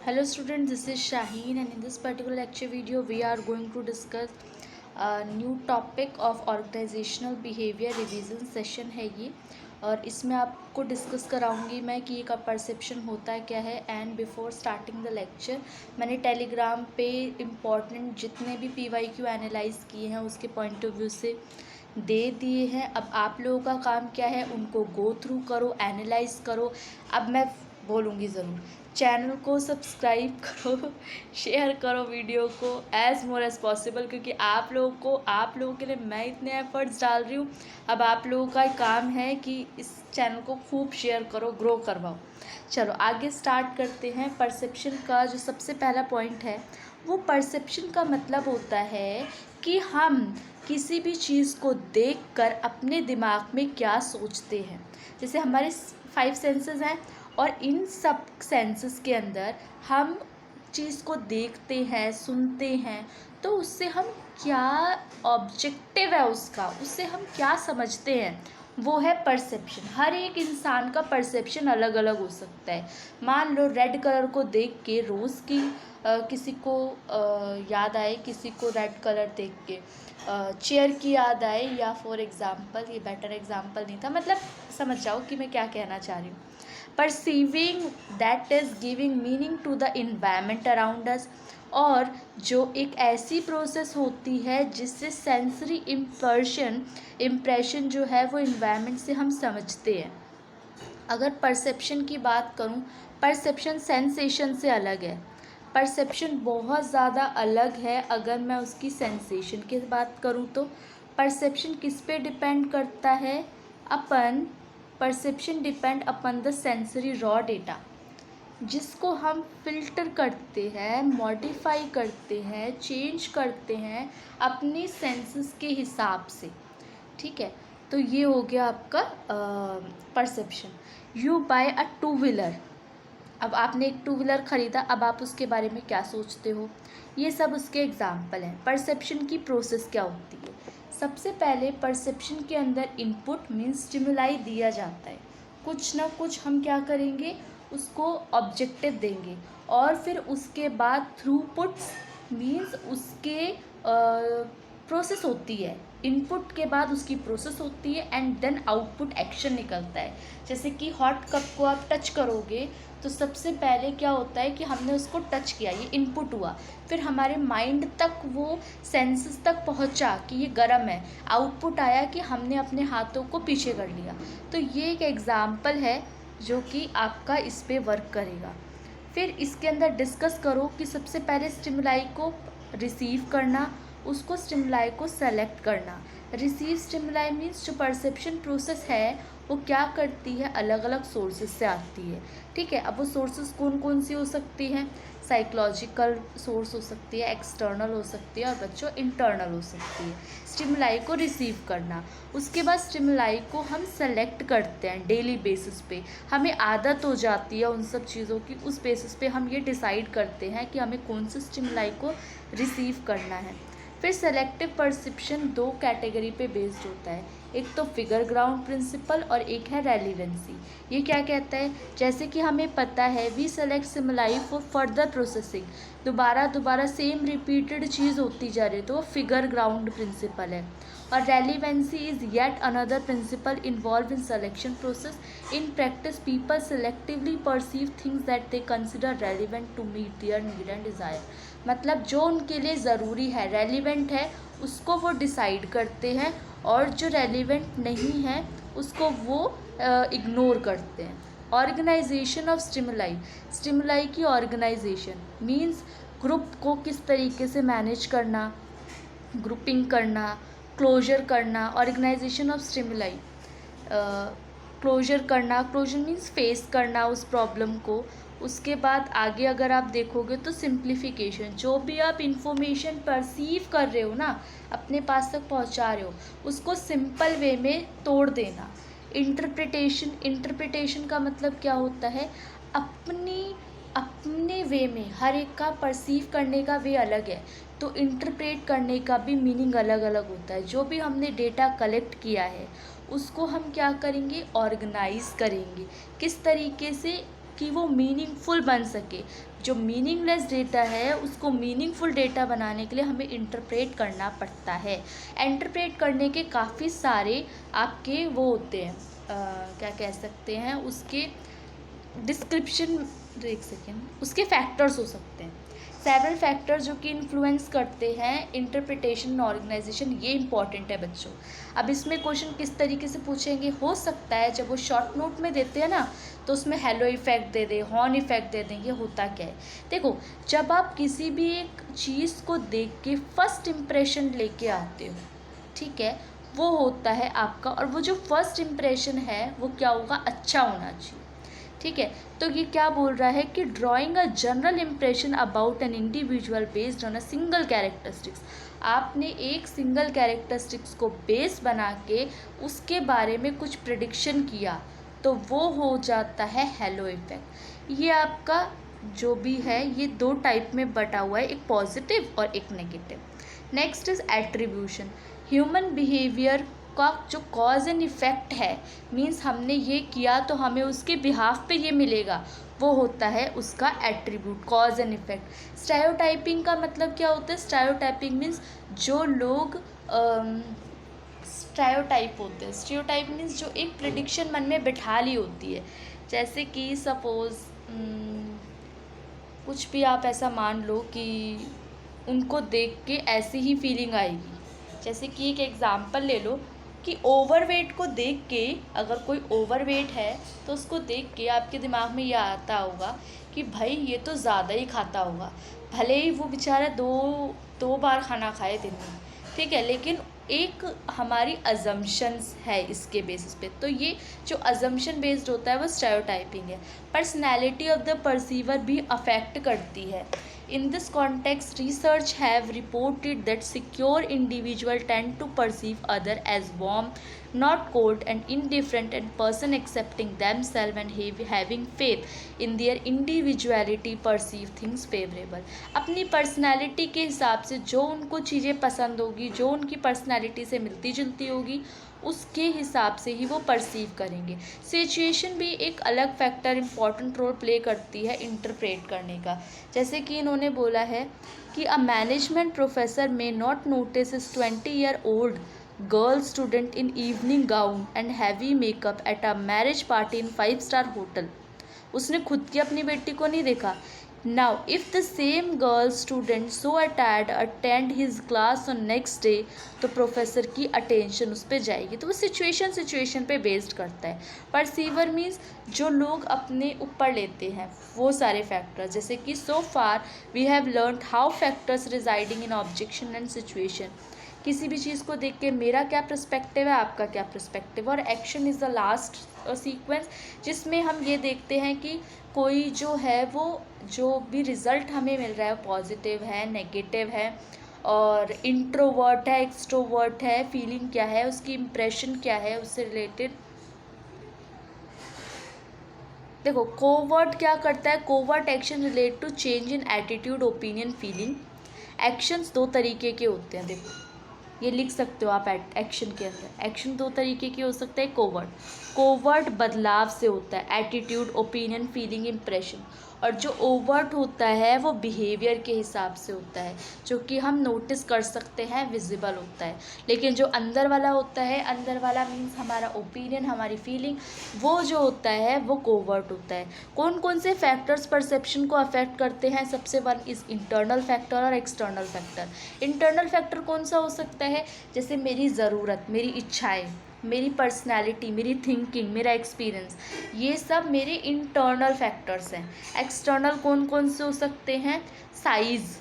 Hello students, this is Shaheen and in this particular lecture video we are going to discuss a new topic of organizational behavior revision session है ये। और इसमें आपको discuss कराऊंगी मैं कि एक perception होता है क्या है। And before starting the lecture मैंने टेलीग्राम पे इम्पॉर्टेंट जितने भी PYQ एनालाइज किए हैं उसके पॉइंट ऑफ व्यू से दे दिए हैं। अब आप लोगों का काम क्या है, उनको गो थ्रू करो, एनालाइज करो। अब मैं बोलूँगी ज़रूर, चैनल को सब्सक्राइब करो, शेयर करो वीडियो को एज़ मोर एज़ पॉसिबल, क्योंकि आप लोगों के लिए मैं इतने एफर्ट्स डाल रही हूँ। अब आप लोगों का काम है कि इस चैनल को खूब शेयर करो, ग्रो करवाओ। चलो आगे स्टार्ट करते हैं। परसेप्शन का जो सबसे पहला पॉइंट है वो परसेप्शन का मतलब होता है कि हम किसी भी चीज़ को देखकर अपने दिमाग में क्या सोचते हैं। जैसे हमारे 5 सेंसेस हैं और इन सब सेंसेस के अंदर हम चीज़ को देखते हैं, सुनते हैं, तो उससे हम क्या ऑब्जेक्टिव है उससे हम क्या समझते हैं, वो है परसेप्शन। हर एक इंसान का परसेप्शन अलग अलग हो सकता है। मान लो रेड कलर को देख के रोज़ की किसी को याद आए, किसी को रेड कलर देख के चेयर की याद आए, या फॉर एग्ज़ाम्पल, ये बेटर एग्ज़ाम्पल नहीं था, मतलब समझ जाओ कि मैं क्या कहना चाह रही हूँ। Perceiving that is giving meaning to the environment around us, और जो एक ऐसी प्रोसेस होती है जिससे सेंसरी इम्प्रेशन जो है वो इन्वायरमेंट से हम समझते हैं। अगर परसेप्शन की बात करूं, परसेप्शन सेंसेशन से अलग है। परसेप्शन बहुत ज़्यादा अलग है। अगर मैं उसकी सेंसेशन की बात करूं तो परसेप्शन किस पे डिपेंड करता है, perception depend upon the sensory raw data, जिसको हम फिल्टर करते हैं, मॉडिफाई करते हैं, चेंज करते हैं अपनी सेंसेस के हिसाब से। ठीक है, तो ये हो गया आपका perception. You buy a two wheeler, अब आपने एक टू व्हीलर ख़रीदा, अब आप उसके बारे में क्या सोचते हो, ये सब उसके एग्जाम्पल हैं। परसेप्शन की प्रोसेस क्या होती है, सबसे पहले परसेप्शन के अंदर इनपुट मीन्स स्टिमुलाई दिया जाता है। कुछ ना कुछ हम क्या करेंगे, उसको ऑब्जेक्टिव देंगे, और फिर उसके बाद थ्रूपुट्स मीन्स उसके प्रोसेस होती है। इनपुट के बाद उसकी प्रोसेस होती है एंड देन आउटपुट एक्शन निकलता है। जैसे कि हॉट कप को आप टच करोगे तो सबसे पहले क्या होता है कि हमने उसको टच किया, ये इनपुट हुआ, फिर हमारे माइंड तक वो सेंसेस तक पहुंचा कि ये गर्म है, आउटपुट आया कि हमने अपने हाथों को पीछे कर लिया। तो ये एक एग्ज़ाम्पल है जो कि आपका इस पे वर्क करेगा। फिर इसके अंदर डिस्कस करो कि सबसे पहले स्टिमुलाई को रिसीव करना, उसको स्टिमुलाई को सेलेक्ट करना। रिसीव स्टिमुलाई मीन्स जो परसेप्शन प्रोसेस है वो क्या करती है, अलग अलग सोर्सेज से आती है। ठीक है, अब वो सोर्सेज कौन कौन सी हो सकती हैं, साइकोलॉजिकल सोर्स हो सकती है, एक्सटर्नल हो सकती है, और बच्चों इंटरनल हो सकती है। स्टिमुलाई को रिसीव करना, उसके बाद स्टिमुलाई को हम सेलेक्ट करते हैं डेली बेसिस पे, हमें आदत हो जाती है उन सब चीज़ों की, उस बेसिस पे हम ये डिसाइड करते हैं कि हमें कौन से स्टिमुलाई को रिसीव करना है। फिर सेलेक्टिव परसेप्शन 2 कैटेगरी पे बेस्ड होता है, एक तो फिगर ग्राउंड प्रिंसिपल और एक है रेलिवेंसी। ये क्या कहता है, जैसे कि हमें पता है we select stimuli for further processing, दोबारा सेम रिपीटेड चीज़ होती जा रही है, तो वो फिगर ग्राउंड प्रिंसिपल है। और relevancy is yet another principle involve in selection process. In practice people selectively perceive things that they consider relevant to meet their need and desire. मतलब जो उनके लिए ज़रूरी है, रेलिवेंट है, उसको वो डिसाइड करते हैं, और जो रेलिवेंट नहीं है उसको वो इग्नोर करते हैं। ऑर्गेनाइजेशन ऑफ स्टिमुलाई की ऑर्गेनाइजेशन मींस ग्रुप को किस तरीके से मैनेज करना, ग्रुपिंग करना, क्लोजर करना। Organisation of stimuli, closure means face करना उस प्रॉब्लम को। उसके बाद आगे अगर आप देखोगे तो सिंप्लीफिकेशन, जो भी आप इंफॉर्मेशन परसीव कर रहे हो ना, अपने पास तक पहुंचा रहे हो, उसको सिंपल वे में तोड़ देना। इंटरप्रिटेशन का मतलब क्या होता है, अपने वे में, हर एक का परसीव करने का वे अलग है, तो इंटरप्रेट करने का भी मीनिंग अलग अलग होता है। जो भी हमने डेटा कलेक्ट किया है उसको हम क्या करेंगे, ऑर्गेनाइज करेंगे। किस तरीके से, कि वो मीनिंगफुल बन सके। जो मीनिंगलेस डेटा है उसको मीनिंगफुल डेटा बनाने के लिए हमें इंटरप्रेट करना पड़ता है। इंटरप्रेट करने के काफ़ी सारे आपके वो होते हैं, क्या कह सकते हैं उसके डिस्क्रिप्शन, एक सेकेंड, उसके फैक्टर्स हो सकते हैं। सेवरल फैक्टर्स जो कि इन्फ्लुएंस करते हैं इंटरप्रिटेशन ऑर्गेनाइजेशन, ये इंपॉर्टेंट है बच्चों। अब इसमें क्वेश्चन किस तरीके से पूछेंगे, हो सकता है जब वो शॉर्ट नोट में देते हैं ना तो उसमें हेलो इफेक्ट दे दें, हॉर्न इफेक्ट दे दें। ये होता क्या है, देखो जब आप किसी भी एक चीज़ को देख के फर्स्ट इम्प्रेशन लेके आते हो, ठीक है, वो होता है आपका, और वो जो फर्स्ट इम्प्रेशन है वो क्या होगा, अच्छा होना चाहिए, ठीक है। तो ये क्या बोल रहा है कि drawing a general impression about an individual based on a single characteristics. आपने एक सिंगल कैरेक्टरिस्टिक्स को बेस बना के उसके बारे में कुछ प्रिडिक्शन किया तो वो हो जाता है हेलो इफेक्ट। ये आपका जो भी है ये दो टाइप में बटा हुआ है, एक पॉजिटिव और एक negative. Next is attribution. Human behaviour का जो कॉज एंड इफ़ेक्ट है, मीन्स हमने ये किया तो हमें उसके बिहाफ पे ये मिलेगा, वो होता है उसका attribute, cause and effect. Stereotyping का मतलब क्या होता है, स्टेरियोटाइपिंग मीन्स जो लोग स्टेरियोटाइप होते हैं, स्टेरियोटाइप मीन्स जो एक प्रिडिक्शन मन में बिठा ली होती है। जैसे कि सपोज़ कुछ भी आप ऐसा मान लो कि उनको देख के ऐसी ही फीलिंग आएगी। जैसे कि एक एग्ज़ाम्पल ले लो कि ओवरवेट को देख के, अगर कोई ओवरवेट है तो उसको देख के आपके दिमाग में ये आता होगा कि भाई ये तो ज़्यादा ही खाता होगा, भले ही वो बेचारा दो बार खाना खाए दिन में, ठीक है, लेकिन एक हमारी अजम्पशंस है इसके बेसिस पे। तो ये जो अजम्पशन बेस्ड होता है वो स्टेरियोटाइपिंग है। पर्सनैलिटी ऑफ द परसीवर भी अफेक्ट करती है। In this context, research have reported that secure individuals tend to perceive other as warm, not cold, and indifferent, and person accepting themselves and having faith in their individuality perceive things favorable. अपनी personality के हिसाब से जो उनको चीज़ें पसंद होगी, जो उनकी पर्सनैलिटी से मिलती जुलती होगी, उसके हिसाब से ही वो परसीव करेंगे। सिचुएशन भी एक अलग फैक्टर इम्पॉर्टेंट रोल प्ले करती है इंटरप्रेट करने का। जैसे कि इन्होंने बोला है कि a management professor may not notice is 20-year-old girl student in evening gown and heavy makeup at a marriage party in 5-star hotel. उसने खुद की अपनी बेटी को नहीं देखा। Now, if the same girl student so attired attend his class on next day, तो professor की अटेंशन उस पर जाएगी। तो वो सिचुएशन पे बेस्ड करता है। परसीवर मीन्स जो लोग अपने ऊपर लेते हैं वो सारे फैक्टर्स, जैसे कि so far we have learned how factors residing in objection and situation. किसी भी चीज़ को देख के मेरा क्या पर्सपेक्टिव है, आपका क्या पर्सपेक्टिव, और action is the last sequence जिसमें हम ये देखते हैं कि कोई जो है वो जो भी रिज़ल्ट हमें मिल रहा है पॉजिटिव है, नेगेटिव है, और इंट्रोवर्ट है, एक्सट्रोवर्ट है, फीलिंग क्या है, उसकी इम्प्रेशन क्या है, उससे रिलेटेड। देखो कोवर्ट क्या करता है, covert action relate to change in attitude, opinion, feeling. Actions दो तरीके के होते हैं, देखो ये लिख सकते हो आप एक्शन के अंदर। एक्शन दो तरीके के हो सकते हैं। कोवर्ट बदलाव से होता है, एटीट्यूड, ओपिनियन, फीलिंग, इम्प्रेशन। और जो ओवर्ट होता है वो बिहेवियर के हिसाब से होता है, जो कि हम नोटिस कर सकते हैं, विजिबल होता है। लेकिन जो अंदर वाला होता है, अंदर वाला मीन्स हमारा ओपिनियन, हमारी फीलिंग, वो जो होता है वो कोवर्ट होता है। कौन कौन से फैक्टर्स परसेप्शन को अफेक्ट करते हैं, सबसे वन इज़ इंटरनल फैक्टर और एक्सटर्नल फैक्टर। इंटरनल फैक्टर कौन सा हो सकता है, जैसे मेरी ज़रूरत, मेरी इच्छाएँ, मेरी पर्सनैलिटी, मेरी थिंकिंग, मेरा एक्सपीरियंस, ये सब मेरे इंटरनल फैक्टर्स हैं। एक्सटर्नल कौन कौन से हो सकते हैं, size.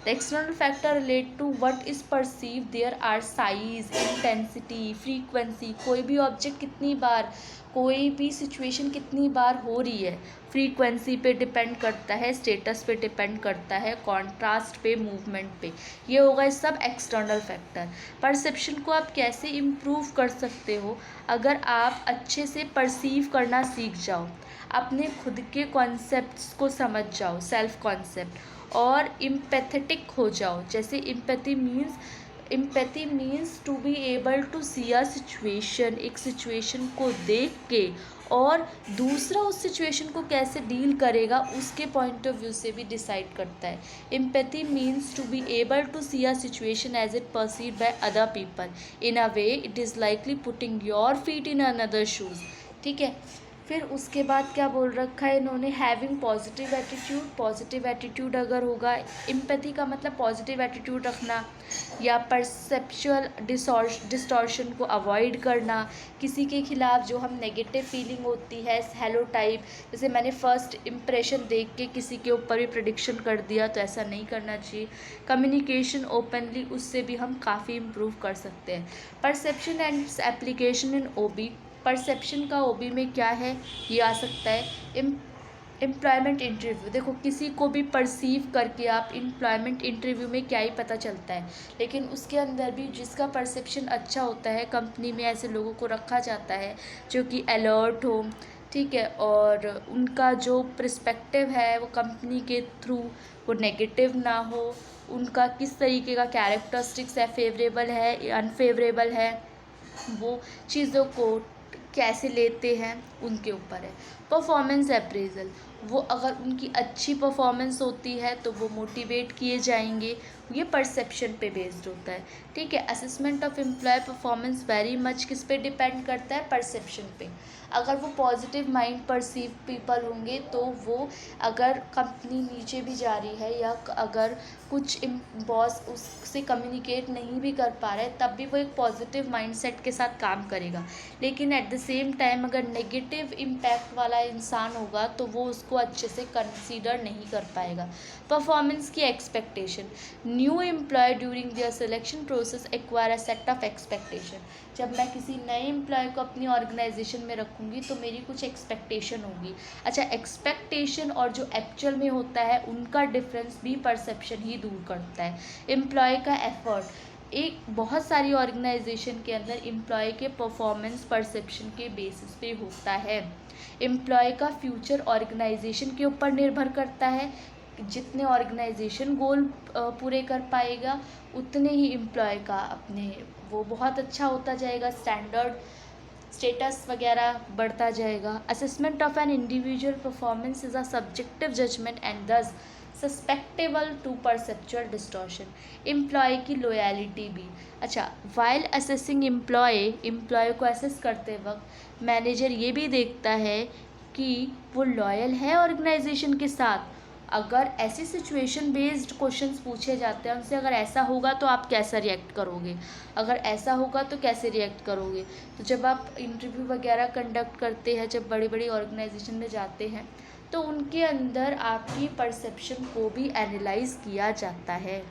The external factor relate to what is perceive, there are size, intensity, frequency, कोई भी ऑब्जेक्ट कितनी बार, कोई भी सिचुएशन कितनी बार हो रही है, फ्रीक्वेंसी पे डिपेंड करता है, स्टेटस पे डिपेंड करता है, कॉन्ट्रास्ट पे, मूवमेंट पे। ये होगा सब एक्सटर्नल फैक्टर। परसेप्शन को आप कैसे इम्प्रूव कर सकते हो, अगर आप अच्छे से परसीव करना सीख जाओ, अपने खुद के कॉन्सेप्ट्स को समझ जाओ, सेल्फ कॉन्सेप्ट, और इम्पैथेटिक हो जाओ। जैसे empathy means to be able to see a situation, एक सिचुएशन को देख के और दूसरा उस सिचुएशन को कैसे डील करेगा उसके पॉइंट ऑफ व्यू से भी डिसाइड करता है। Empathy means to be able to see a situation as it perceived by other people in a way it is likely putting your feet in another shoes. ठीक है, फिर उसके बाद क्या बोल रखा है इन्होंने, having positive attitude. Positive attitude अगर होगा, एम्पैथी का मतलब पॉजिटिव एटीट्यूड रखना या परसेप्चुअल डिस्टॉर्शन को अवॉइड करना, किसी के खिलाफ जो हम नेगेटिव फीलिंग होती है हेलो टाइप, जैसे मैंने फर्स्ट इम्प्रेशन देख के किसी के ऊपर भी प्रेडिक्शन कर दिया, तो ऐसा नहीं करना चाहिए। कम्युनिकेशन ओपनली, उससे भी हम काफ़ी इम्प्रूव कर सकते हैं। Perception and application in OB. Perception का ओबी में क्या है, ये आ सकता है एम्प्लॉयमेंट इंटरव्यू। देखो, किसी को भी परसीव करके आप एम्प्लॉयमेंट इंटरव्यू में क्या ही पता चलता है, लेकिन उसके अंदर भी जिसका परसेप्शन अच्छा होता है, कंपनी में ऐसे लोगों को रखा जाता है जो कि अलर्ट हो, ठीक है, और उनका जो पर्सपेक्टिव है वो कंपनी के थ्रू वो नेगेटिव ना हो, उनका किस तरीके का कैरेक्टरिस्टिक्स है, फेवरेबल है या अनफेवरेबल है, वो चीज़ों को कैसे लेते हैं उनके ऊपर है। परफॉर्मेंस अप्रेजल, वो अगर उनकी अच्छी परफॉर्मेंस होती है तो वो मोटिवेट किए जाएंगे, ये परसेप्शन पे बेस्ड होता है। ठीक है, assessment of employ performance very much किस पे डिपेंड करता है, परसेप्शन पे। अगर वो पॉजिटिव माइंड परसीव पीपल होंगे तो वो, अगर कंपनी नीचे भी जा रही है या अगर कुछ बॉस उससे कम्युनिकेट नहीं भी कर पा रहा है, तब भी वो एक पॉजिटिव माइंडसेट के साथ काम करेगा। लेकिन एट द सेम टाइम अगर नेगेटिव इम्पैक्ट वाला इंसान होगा तो वो उसको अच्छे से कंसीडर नहीं कर पाएगा। परफॉर्मेंस की expectation, new employ during their selection process acquire a set of expectation. जब मैं किसी नए एम्प्लॉय को अपनी ऑर्गेनाइजेशन में रखूँगी तो मेरी कुछ एक्सपेक्टेशन होगी। अच्छा, एक्सपेक्टेशन और जो एक्चुअल में होता है उनका डिफरेंस भी परसेप्शन ही दूर करता है। एम्प्लॉय का एफर्ट, एक बहुत सारी ऑर्गेनाइजेशन के अंदर एम्प्लॉय के परफॉर्मेंस परसेप्शन के बेसिस पे होता है। एम्प्लॉय का फ्यूचर ऑर्गेनाइजेशन के ऊपर निर्भर करता है। जितने ऑर्गेनाइजेशन गोल पूरे कर पाएगा उतने ही एम्प्लॉय का अपने वो बहुत अच्छा होता जाएगा, स्टेटस वगैरह बढ़ता जाएगा। Assessment of an individual performance is a subjective judgement and thus susceptible to perceptual distortion. Employ की लॉयल्टी भी, अच्छा, वाइल असेसिंग एम्प्लॉय को असेस करते वक्त मैनेजर ये भी देखता है कि वो लॉयल है ऑर्गेनाइजेशन के साथ। अगर ऐसी सिचुएशन बेस्ड क्वेश्चंस पूछे जाते हैं उनसे, अगर ऐसा होगा तो आप कैसा रिएक्ट करोगे, अगर ऐसा होगा तो कैसे रिएक्ट करोगे। तो जब आप इंटरव्यू वगैरह कंडक्ट करते हैं, जब बड़ी बड़ी ऑर्गेनाइजेशन में जाते हैं, तो उनके अंदर आपकी परसेप्शन को भी एनालाइज किया जाता है।